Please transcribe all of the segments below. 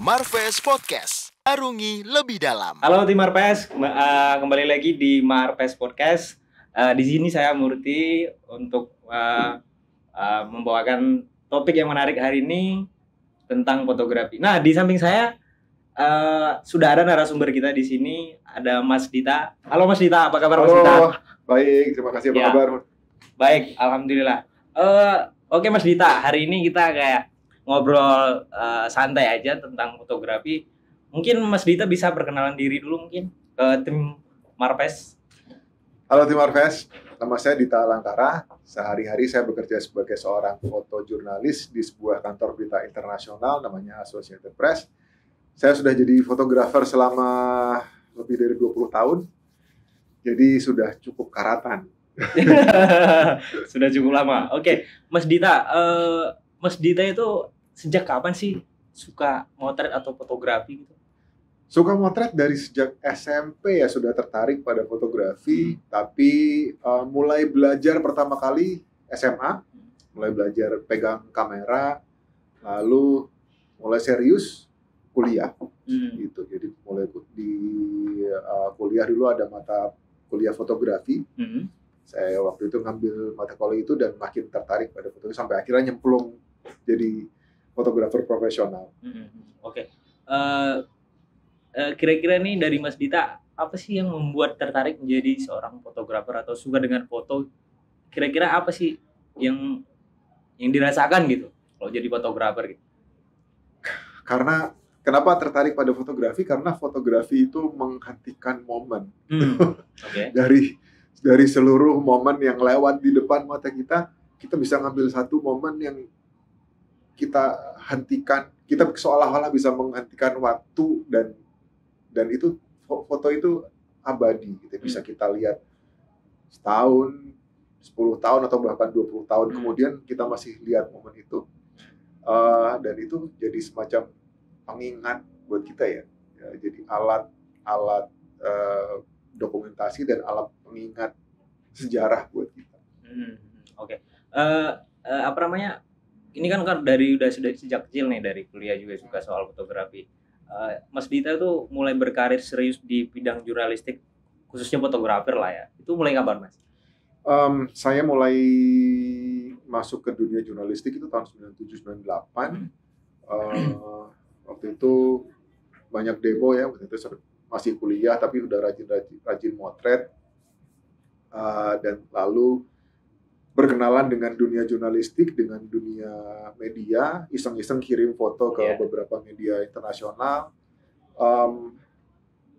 Marves Podcast, arungi lebih dalam. Halo tim Marves, kembali lagi di Marves Podcast. Di sini saya Murti untuk membawakan topik yang menarik hari ini tentang fotografi. Nah, di samping saya sudah ada narasumber kita di sini, ada Mas Dita. Halo Mas Dita, apa kabar Mas Dita? Halo, baik, terima kasih. Apa kabar? Baik, alhamdulillah. Oke Mas Dita, hari ini kita kayak ngobrol santai aja tentang fotografi. Mungkin Mas Dita bisa perkenalan diri dulu mungkin ke tim Marves. Halo tim Marves, nama saya Dita Alantara. Sehari-hari saya bekerja sebagai seorang fotojurnalis di sebuah kantor berita internasional namanya Associated Press. Saya sudah jadi fotografer selama lebih dari 20 tahun. Jadi sudah cukup karatan. Sudah cukup lama. Oke, Mas Dita, Mas Dita itu sejak kapan sih suka motret atau fotografi gitu? Suka motret dari sejak SMP ya sudah tertarik pada fotografi, tapi mulai belajar pertama kali SMA, mulai belajar pegang kamera, lalu mulai serius kuliah gitu. Jadi mulai di kuliah dulu ada mata kuliah fotografi. Saya waktu itu ngambil mata kuliah itu dan makin tertarik pada fotografi sampai akhirnya nyemplung jadi fotografer profesional. Oke. Kira-kira nih dari Mas Dita, apa sih yang membuat tertarik menjadi seorang fotografer atau suka dengan foto? Kira-kira apa sih yang dirasakan gitu kalau jadi fotografer gitu? Karena kenapa tertarik pada fotografi? Karena fotografi itu menghentikan momen. Okay. Dari seluruh momen yang lewat di depan mata kita bisa ngambil satu momen yang kita hentikan, kita seolah-olah bisa menghentikan waktu dan itu foto itu abadi gitu. Bisa kita lihat setahun, 10 tahun atau bahkan 20 tahun kemudian kita masih lihat momen itu. Dan itu jadi semacam pengingat buat kita ya. Jadi alat dokumentasi dan alat pengingat sejarah buat kita. Oke. Apa namanya? Ini kan dari udah sudah sejak kecil nih, dari kuliah juga suka soal fotografi. Mas Dita tuh mulai berkarir serius di bidang jurnalistik, khususnya fotografer lah ya. Itu mulai kapan, Mas? Saya mulai masuk ke dunia jurnalistik itu tahun 97-98. Waktu itu banyak demo ya, waktu itu masih kuliah tapi udah rajin motret, dan lalu berkenalan dengan dunia jurnalistik, dengan dunia media, iseng-iseng kirim foto ke beberapa media internasional.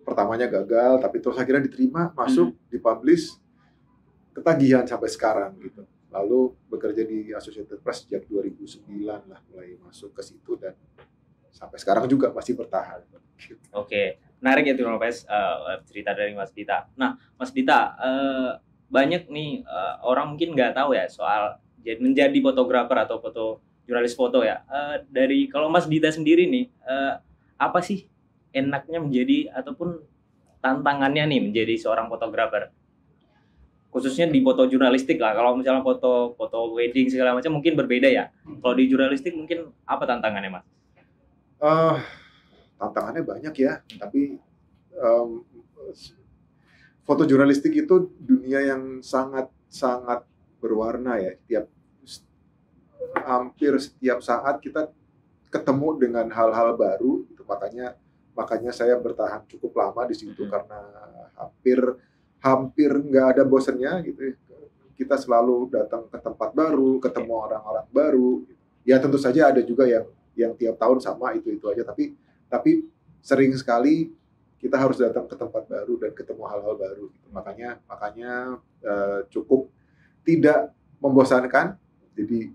Pertamanya gagal, tapi terus akhirnya diterima, masuk, dipublish, ketagihan sampai sekarang gitu. Lalu bekerja di Associated Press sejak 2009 lah, mulai masuk ke situ dan sampai sekarang juga masih bertahan. Oke, menarik ya tuh Mas, cerita dari Mas Dita. Nah, Mas Dita, banyak nih orang mungkin nggak tahu ya soal menjadi fotografer atau jurnalis foto ya. Dari kalau Mas Dita sendiri nih, apa sih enaknya menjadi ataupun tantangannya nih menjadi seorang fotografer? Khususnya di foto jurnalistik lah. Kalau misalnya foto wedding segala macam mungkin berbeda ya. Kalau di jurnalistik mungkin apa tantangannya, Mas? Tantangannya banyak ya, tapi foto jurnalistik itu dunia yang sangat berwarna ya. Hampir setiap saat kita ketemu dengan hal-hal baru. Itu makanya saya bertahan cukup lama di situ karena hampir nggak ada bosannya gitu. Kita selalu datang ke tempat baru, ketemu orang-orang baru. Ya tentu saja ada juga yang tiap tahun sama itu aja, tapi sering sekali kita harus datang ke tempat baru dan ketemu hal-hal baru gitu. Makanya cukup tidak membosankan, jadi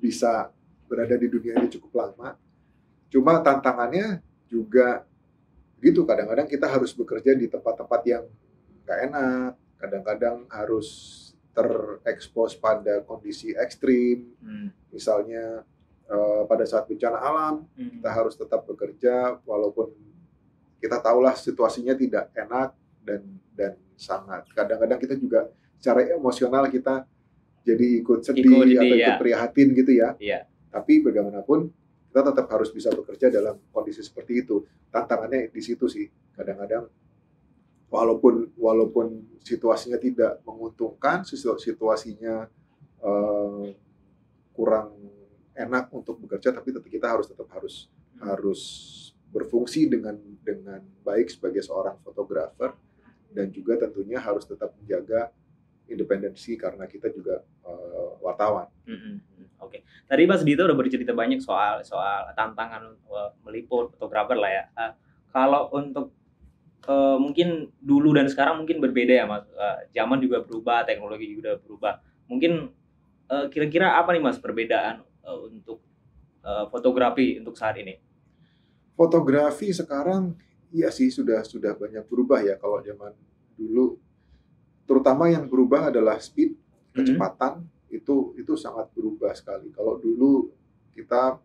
bisa berada di dunia ini cukup lama. Cuma tantangannya juga gitu, kadang-kadang kita harus bekerja di tempat-tempat yang nggak enak, kadang-kadang harus terekspos pada kondisi ekstrim, misalnya pada saat bencana alam, kita harus tetap bekerja walaupun kita tahulah situasinya tidak enak dan sangat. Kadang-kadang kita juga secara emosional kita jadi ikut sedih Ikut sedih, atau ya. ikut prihatin gitu ya. Iya. Tapi bagaimanapun kita tetap harus bisa bekerja dalam kondisi seperti itu. Tantangannya di situ sih. Kadang-kadang walaupun situasinya tidak menguntungkan, situasinya kurang enak untuk bekerja, tapi kita tetap harus berfungsi dengan baik sebagai seorang fotografer, dan juga tentunya harus tetap menjaga independensi karena kita juga wartawan. Oke. Tadi Mas Dito udah bercerita banyak soal tantangan meliput fotografer lah ya. Kalau untuk mungkin dulu dan sekarang mungkin berbeda ya Mas. Zaman juga berubah, teknologi juga berubah. Mungkin kira-kira apa nih Mas perbedaan untuk fotografi untuk saat ini? Fotografi sekarang iya sih sudah banyak berubah ya. Kalau zaman dulu terutama yang berubah adalah speed, kecepatan, itu sangat berubah sekali. Kalau dulu kita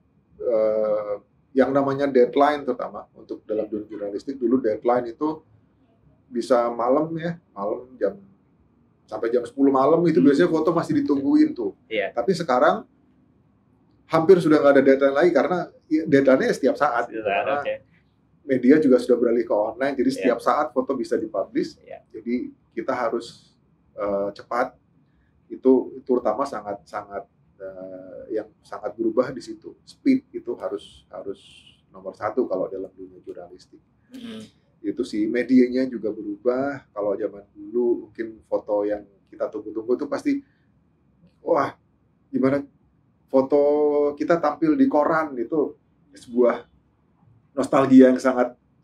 yang namanya deadline, terutama untuk dalam dunia jurnalistik, dulu deadline itu bisa malam sampai jam 10 malam itu biasanya foto masih ditungguin tuh. Iya. Tapi sekarang hampir sudah nggak ada deadline lagi karena deadline-nya setiap saat. Karena media juga sudah beralih ke online, jadi setiap saat foto bisa dipublish. Jadi kita harus cepat. Itu terutama sangat yang sangat berubah di situ. Speed itu harus nomor satu kalau dalam dunia jurnalistik. Itu sih, medianya juga berubah. Kalau zaman dulu mungkin foto yang kita tunggu-tunggu itu pasti wah gimana foto kita tampil di koran, itu sebuah nostalgia yang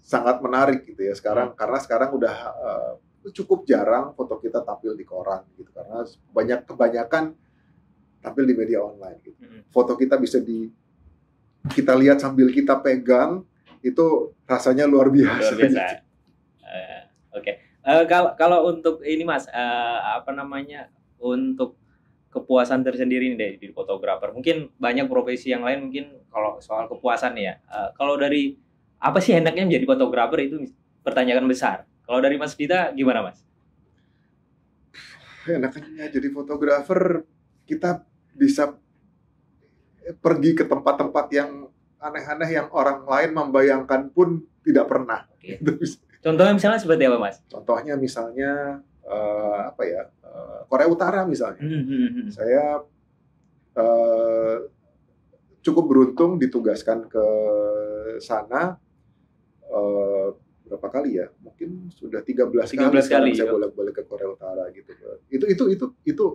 sangat menarik gitu ya sekarang. Karena sekarang udah cukup jarang foto kita tampil di koran gitu, karena kebanyakan tampil di media online gitu. Foto kita bisa kita lihat sambil kita pegang, itu rasanya luar biasa. Oke. Kalau untuk ini Mas, untuk kepuasan tersendiri nih di fotografer. Mungkin banyak profesi yang lain mungkin kalau soal kepuasan ya. Kalau dari apa sih enaknya menjadi fotografer itu pertanyaan besar. Kalau dari Mas Dita gimana Mas? Enaknya jadi fotografer, kita bisa pergi ke tempat-tempat yang aneh-aneh yang orang lain membayangkan pun tidak pernah. Oke. Contohnya misalnya seperti apa Mas? Contohnya misalnya Korea Utara misalnya. Saya cukup beruntung ditugaskan ke sana berapa kali ya? Mungkin sudah 13 kali saya bolak-balik ke Korea Utara gitu. Itu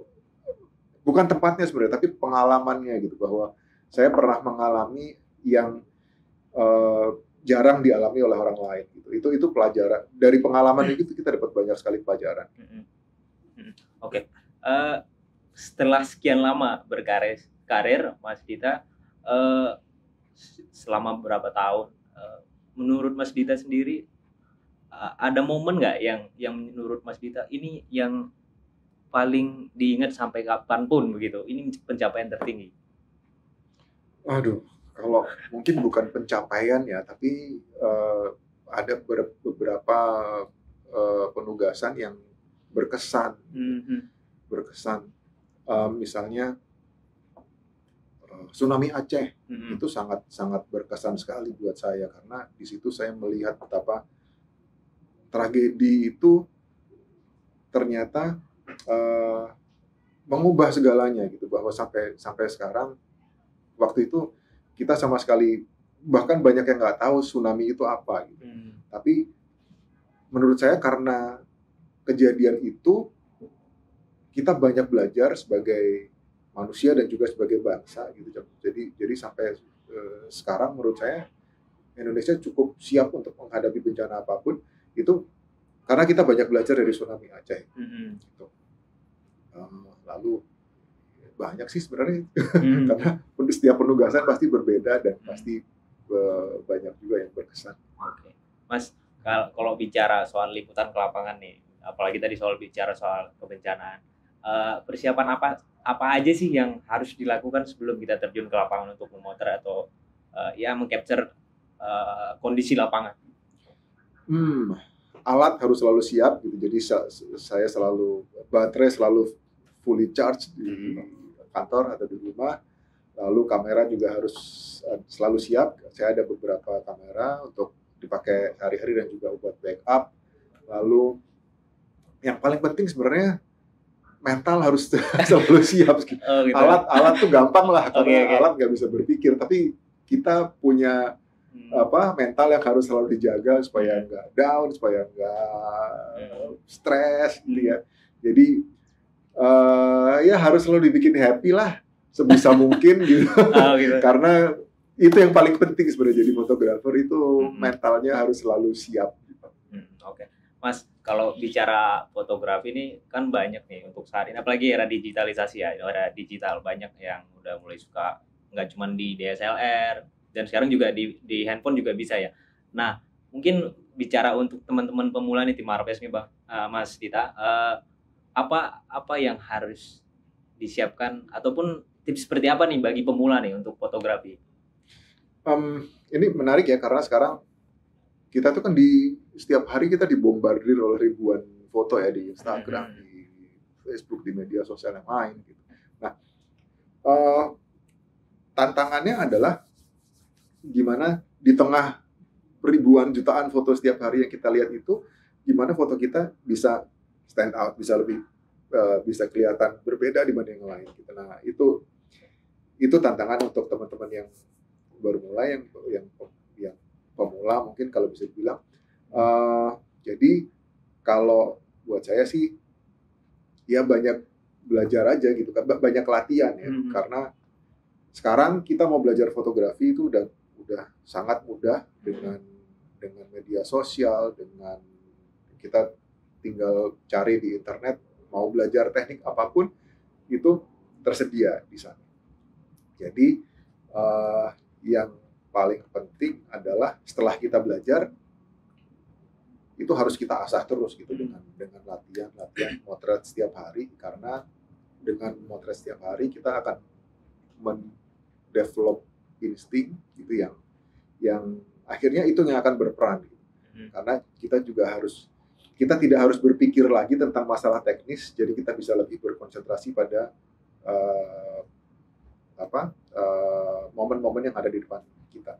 bukan tempatnya sebenarnya, tapi pengalamannya gitu, bahwa saya pernah mengalami yang jarang dialami oleh orang lain gitu. Itu pelajaran dari pengalaman itu, kita dapat banyak sekali pelajaran. Oke. Setelah sekian lama berkarir Mas Dita, selama berapa tahun, menurut Mas Dita sendiri ada momen nggak yang menurut Mas Dita ini yang paling diingat sampai kapanpun begitu? Ini pencapaian tertinggi. Aduh, kalau mungkin bukan pencapaian ya, tapi ada beberapa penugasan yang berkesan. Misalnya tsunami Aceh, itu sangat berkesan sekali buat saya, karena di situ saya melihat betapa tragedi itu ternyata mengubah segalanya gitu, bahwa sampai sekarang, waktu itu kita sama sekali, bahkan banyak yang nggak tahu tsunami itu apa gitu. Tapi menurut saya karena kejadian itu, kita banyak belajar sebagai manusia dan juga sebagai bangsa gitu. Jadi sampai sekarang menurut saya Indonesia cukup siap untuk menghadapi bencana apapun itu, karena kita banyak belajar dari tsunami Aceh. Gitu. Lalu banyak sih sebenarnya, karena setiap penugasan pasti berbeda dan pasti banyak juga yang berkesan. Oke. Mas, kalau bicara soal liputan ke lapangan nih, apalagi tadi bicara soal kebencanaan, persiapan apa aja sih yang harus dilakukan sebelum kita terjun ke lapangan untuk memotret atau mengcapture kondisi lapangan? alat harus selalu siap gitu. Jadi saya selalu baterai selalu fully charge di kantor atau di rumah. Lalu kamera juga harus selalu siap. Saya ada beberapa kamera untuk dipakai hari-hari dan juga buat backup. Lalu yang paling penting sebenarnya mental harus selalu siap. Oh, gitu. Alat tuh gampang lah, karena Okay. alat nggak bisa berpikir. Tapi kita punya mental yang harus selalu dijaga supaya nggak down, supaya nggak stres gitu ya. Jadi ya harus selalu dibikin happy lah sebisa mungkin gitu. Oh, gitu. Karena itu yang paling penting sebenarnya jadi fotografer itu mentalnya harus selalu siap. Gitu. Oke. Mas, kalau bicara fotografi ini kan banyak nih untuk saat ini, apalagi era digitalisasi ya, era digital banyak yang udah mulai suka nggak cuma di DSLR dan sekarang juga di handphone juga bisa ya. Nah, mungkin bicara untuk teman-teman pemula nih tim Marves nih Bang, Mas Dita, apa yang harus disiapkan ataupun tips seperti apa nih bagi pemula nih untuk fotografi? Ini menarik ya karena sekarang kita tuh kan di setiap hari kita dibombardir oleh ribuan foto ya di Instagram, di Facebook, di media sosial yang lain gitu. Nah, tantangannya adalah gimana di tengah ribuan jutaan foto setiap hari yang kita lihat itu, gimana foto kita bisa stand out, bisa lebih bisa kelihatan berbeda dibanding yang lain. Gitu. Nah, itu tantangan untuk teman-teman yang baru mulai, yang pemula mungkin kalau bisa dibilang. Jadi kalau buat saya sih ya banyak belajar aja gitu kan, banyak latihan ya, karena sekarang kita mau belajar fotografi itu udah sangat mudah dengan media sosial, dengan kita tinggal cari di internet, mau belajar teknik apapun itu tersedia di sana. Jadi yang paling penting adalah setelah kita belajar itu harus kita asah terus gitu dengan latihan motret setiap hari, karena dengan motret setiap hari kita akan mendevelop insting gitu yang akhirnya itu yang akan berperan gitu. Karena kita tidak harus berpikir lagi tentang masalah teknis, jadi kita bisa lebih berkonsentrasi pada momen-momen yang ada di depan kita.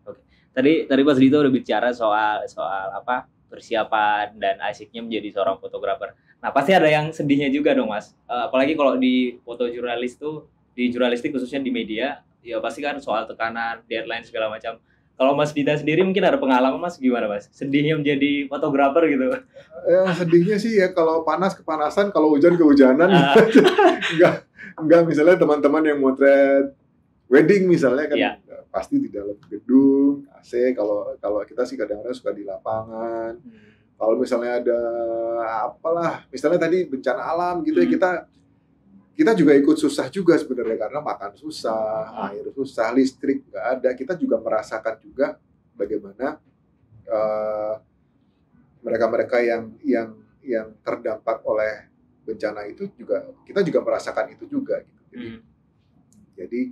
Oke. Tadi Mas Dito udah bicara soal apa persiapan dan asyiknya menjadi seorang fotografer. Nah, pasti ada yang sedihnya juga dong, Mas. Apalagi kalau di foto jurnalis tuh, di jurnalistik khususnya di media, ya pasti kan soal tekanan, deadline segala macam. Kalau Mas Dita sendiri mungkin ada pengalaman, Mas, gimana, Mas? Sedihnya menjadi fotografer gitu. Sedihnya sih ya kalau panas kepanasan, kalau hujan kehujanan. Enggak, misalnya teman-teman yang motret wedding misalnya kan pasti di dalam gedung AC. Kalau kita sih kadang-kadang suka di lapangan. Kalau misalnya ada apalah, misalnya tadi bencana alam gitu ya, kita juga ikut susah juga sebenarnya, karena makan susah, air susah, listrik nggak ada. Kita juga merasakan juga bagaimana mereka-mereka yang terdampak oleh bencana itu juga, kita juga merasakan itu juga gitu. Jadi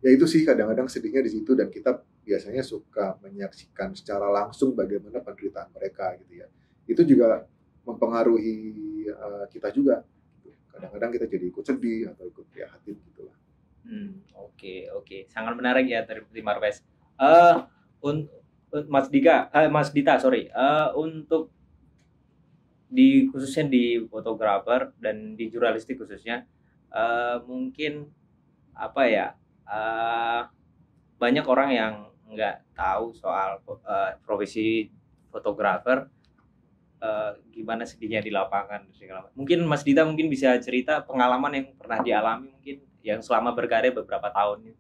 ya itu sih kadang-kadang sedihnya di situ, dan kita biasanya suka menyaksikan secara langsung bagaimana penderitaan mereka gitu ya. Itu juga mempengaruhi kita juga. Kadang-kadang kita jadi ikut sedih atau ikut prihatin gitu lah. Oke. Sangat menarik ya dari Marves. Mas Dita, untuk khususnya di fotografer dan di jurnalistik khususnya, mungkin apa ya, banyak orang yang nggak tahu soal profesi fotografer. Gimana sedihnya di lapangan segala. Mungkin Mas Dita mungkin bisa cerita pengalaman yang pernah dialami mungkin yang selama berkarya beberapa tahun.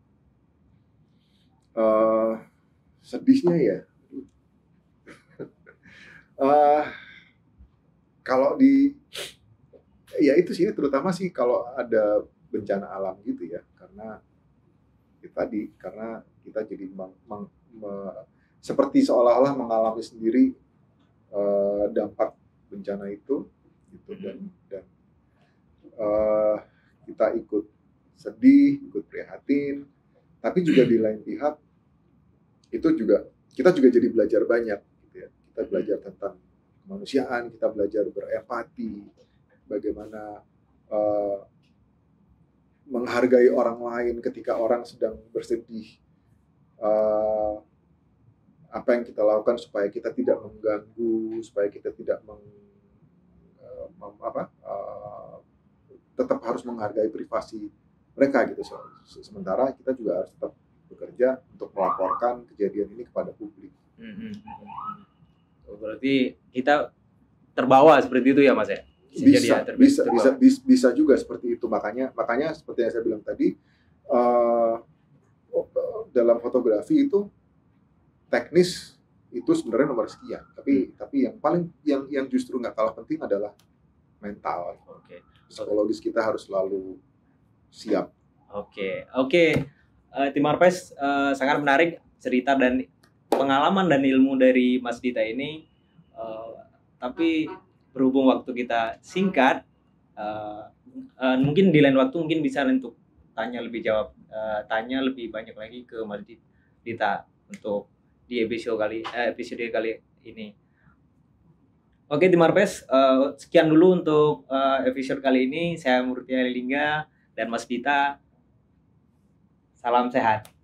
Sedihnya ya. Kalau ya itu sih terutama sih kalau ada bencana alam gitu ya, karena kita jadi seperti seolah-olah mengalami sendiri dampak bencana itu gitu, dan kita ikut sedih, ikut prihatin, tapi juga di lain pihak itu juga kita juga jadi belajar banyak gitu ya. Kita belajar tentang kemanusiaan, kita belajar berempati, bagaimana eh, menghargai orang lain ketika orang sedang bersedih. Eh, apa yang kita lakukan supaya kita tidak mengganggu, supaya kita tidak tetap harus menghargai privasi mereka gitu. Sementara kita juga harus tetap bekerja untuk melaporkan kejadian ini kepada publik. Berarti kita terbawa seperti itu ya Mas ya? Bisa juga seperti itu. Makanya seperti yang saya bilang tadi, dalam fotografi itu teknis itu sebenarnya nomor sekian. Tapi yang justru nggak kalah penting adalah mental. Psikologis kita harus selalu siap. Tim Marves sangat menarik cerita dan pengalaman dan ilmu dari Mas Dita ini. Tapi berhubung waktu kita singkat, mungkin di lain waktu mungkin bisa untuk tanya lebih banyak lagi ke Mas Dita untuk di episode kali ini. Oke, Tim Marves, sekian dulu untuk episode kali ini. Saya Murti Lingga dan Mas Dita. Salam sehat.